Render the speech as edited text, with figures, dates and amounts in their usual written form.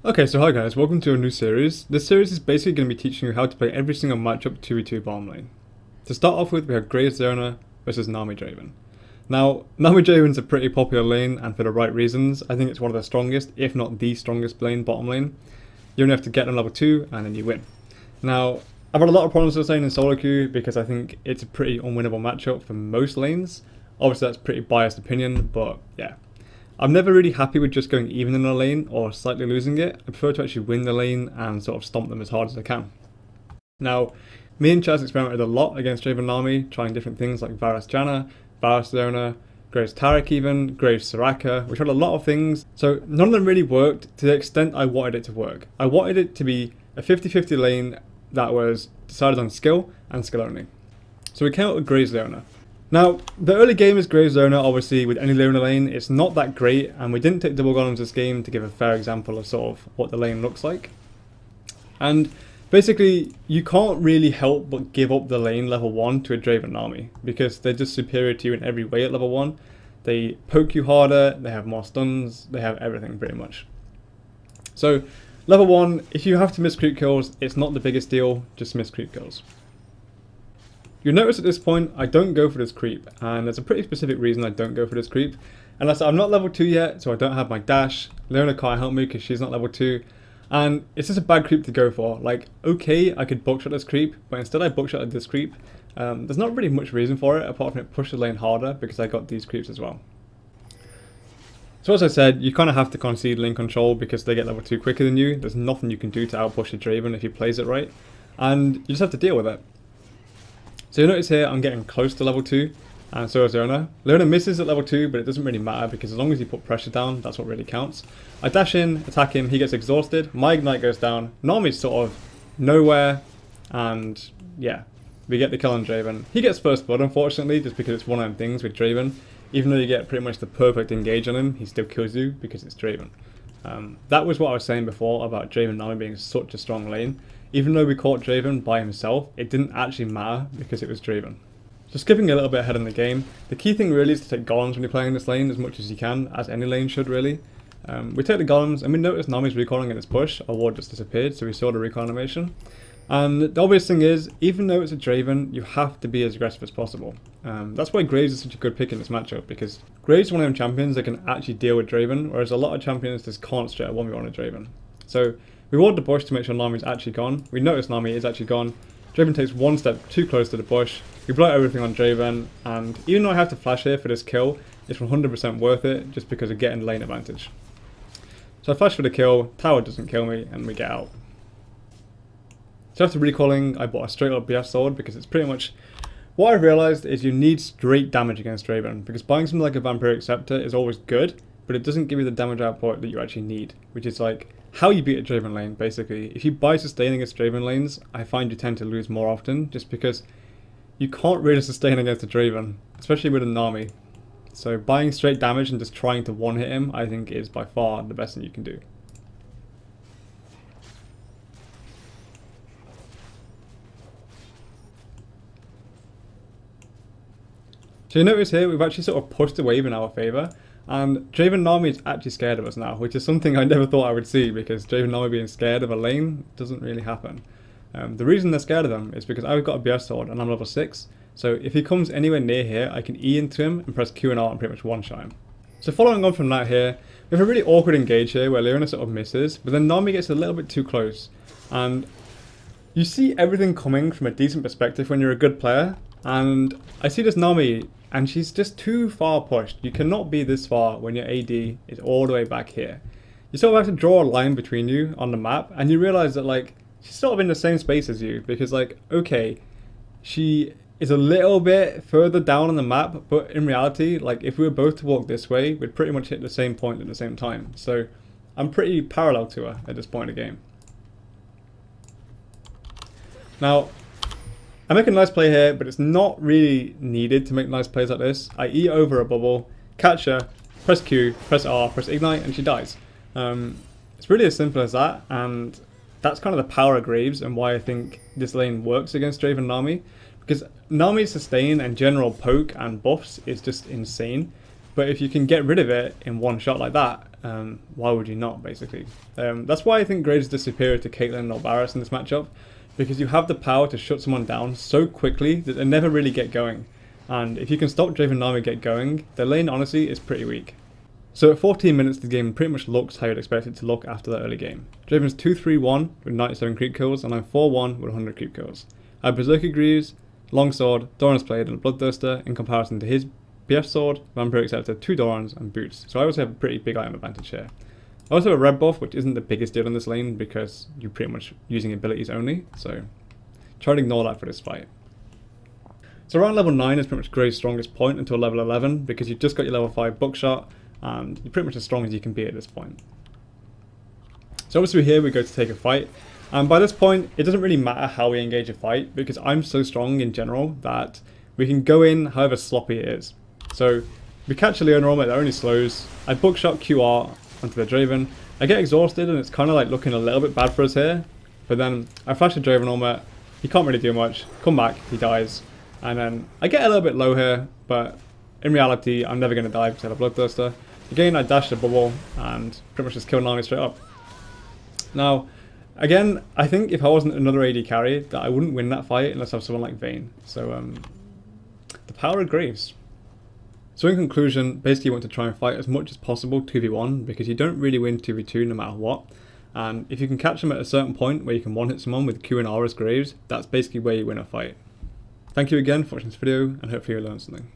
Okay, so hi guys, welcome to a new series. This series is basically going to be teaching you how to play every single matchup 2v2 bottom lane. To start off with, we have Graves Leona versus Nami Draven. Now, Nami Draven's a pretty popular lane, and for the right reasons. I think it's one of the strongest, if not the strongest lane, bottom lane. You only have to get on level 2 and then you win. Now, I've had a lot of problems with this lane in solo queue because I think it's a pretty unwinnable matchup for most lanes. Obviously that's a pretty biased opinion, but yeah. I'm never really happy with just going even in a lane or slightly losing it. I prefer to actually win the lane and sort of stomp them as hard as I can. Now, me and Chaz experimented a lot against Draven Nami, trying different things like Varus Janna, Varus Leona, Graves Taric even, Graves Soraka. We tried a lot of things, so none of them really worked to the extent I wanted it to work. I wanted it to be a 50-50 lane that was decided on skill and skill only. So we came up with Graves Leona. Now, the early game is Graves Leona, obviously, with any Leona lane, it's not that great, and we didn't take double golems this game to give a fair example of sort of what the lane looks like. And basically, you can't really help but give up the lane level 1 to a Draven Nami, because they're just superior to you in every way at level 1. They poke you harder, they have more stuns, they have everything pretty much. So, level 1, if you have to miss creep kills, it's not the biggest deal, just miss creep kills. You'll notice at this point, I don't go for this creep, and there's a pretty specific reason I don't go for this creep. Unless I'm not level 2 yet, so I don't have my dash. Leona can't help me because she's not level 2. And it's just a bad creep to go for. Like, okay, I could buckshot this creep, but instead I buckshotted this creep. There's not really much reason for it, apart from it pushed the lane harder, because I got these creeps as well. So as I said, you kind of have to concede lane control because they get level 2 quicker than you. There's nothing you can do to outpush a Draven if he plays it right. And you just have to deal with it. So you notice here I'm getting close to level 2, and so is Leona. Leona misses at level 2, but it doesn't really matter because as long as you put pressure down, that's what really counts. I dash in, attack him, he gets exhausted, my ignite goes down, Nami's sort of nowhere, and yeah, we get the kill on Draven. He gets first blood unfortunately, just because it's one of them things with Draven. Even though you get pretty much the perfect engage on him, he still kills you because it's Draven. That was what I was saying before about Draven Nami being such a strong lane. Even though we caught Draven by himself, it didn't actually matter because it was Draven. So skipping a little bit ahead in the game, the key thing really is to take golems when you're playing this lane as much as you can, as any lane should really. We take the golems and we noticed Nami's recoiling in his push, our ward just disappeared, so we saw the recoil animation. And the obvious thing is, even though it's a Draven, you have to be as aggressive as possible. That's why Graves is such a good pick in this matchup, because Graves is one of them champions that can actually deal with Draven, whereas a lot of champions just can't straight up 1v1 a Draven. So we ward the bush to make sure Nami's actually gone. We notice Nami is actually gone. Draven takes one step too close to the bush. We blow everything on Draven, and even though I have to flash here for this kill, it's 100% worth it just because of getting lane advantage. So I flash for the kill, tower doesn't kill me, and we get out. So after recoiling, I bought a straight up BF sword because it's pretty much what I realised is you need straight damage against Draven, because buying something like a Vampiric Scepter is always good, but it doesn't give you the damage output that you actually need, which is like how you beat a Draven lane, basically. If you buy sustain against Draven lanes, I find you tend to lose more often, just because you can't really sustain against a Draven, especially with a Nami. So buying straight damage and just trying to one-hit him, I think is by far the best thing you can do. So you notice here, we've actually sort of pushed the wave in our favour. And Draven Nami is actually scared of us now, which is something I never thought I would see, because Draven Nami being scared of a lane doesn't really happen. The reason they're scared of them is because I've got a BF sword and I'm level 6, so if he comes anywhere near here, I can E into him and press Q and R and pretty much one-shot him. So following on from that here, we have a really awkward engage here where Leona sort of misses, but then Nami gets a little bit too close. And you see everything coming from a decent perspective when you're a good player, and I see this Nami, and she's just too far pushed. You cannot be this far when your AD is all the way back here. You sort of have to draw a line between you on the map, and you realise that like she's sort of in the same space as you, because like, okay, she is a little bit further down on the map, but in reality, like if we were both to walk this way, we'd pretty much hit the same point at the same time. So I'm pretty parallel to her at this point in the game. Now, I make a nice play here, but it's not really needed to make nice plays like this. I E over a bubble, catch her, press Q, press R, press ignite, and she dies. It's really as simple as that, and that's kind of the power of Graves and why I think this lane works against Draven Nami. Because Nami's sustain and general poke and buffs is just insane, but if you can get rid of it in one shot like that, why would you not, basically? That's why I think Graves is superior to Caitlyn or Varus in this matchup, because you have the power to shut someone down so quickly that they never really get going. And if you can stop Draven and Nami get going, their lane honestly is pretty weak. So at 14 minutes the game pretty much looks how you'd expect it to look after that early game. Draven's 2-3-1 with 97 creep kills, and I'm 4-1 with 100 creep kills. I have Berserker Greaves, Longsword, Doran's Blade and Bloodthirster in comparison to his BF Sword, Vampire Acceptor, 2 Dorans and Boots, so I also have a pretty big item advantage here. I also have a red buff, which isn't the biggest deal in this lane because you're pretty much using abilities only, so try to ignore that for this fight. So around level 9 is pretty much Gray's strongest point until level 11 because you've just got your level 5 Buckshot and you're pretty much as strong as you can be at this point. So obviously here we go to take a fight, and by this point it doesn't really matter how we engage a fight because I'm so strong in general that we can go in however sloppy it is. So we catch a Leona that only slows, I Buckshot QR onto the Draven, I get exhausted and it's kind of like looking a little bit bad for us here, but then I flash the Draven Ormet, he can't really do much, come back, he dies, and then I get a little bit low here, but in reality I'm never going to die because I have a Bloodthirster. Again I dash the bubble and pretty much just kill Nami straight up. Now again, I think if I wasn't another AD carry that I wouldn't win that fight unless I have someone like Vayne, so the power of Graves. So in conclusion, basically you want to try and fight as much as possible 2v1 because you don't really win 2v2 no matter what. And if you can catch them at a certain point where you can one-hit someone with Q and R as Graves, that's basically where you win a fight. Thank you again for watching this video and hopefully you learned something.